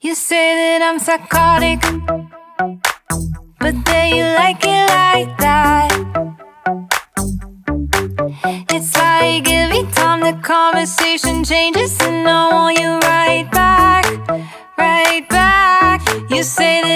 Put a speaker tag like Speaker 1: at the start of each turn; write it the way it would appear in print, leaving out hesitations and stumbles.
Speaker 1: You say that I'm psychotic, but then you like it like that. It's like every time the conversation changes, and I want you right back, right back. You say that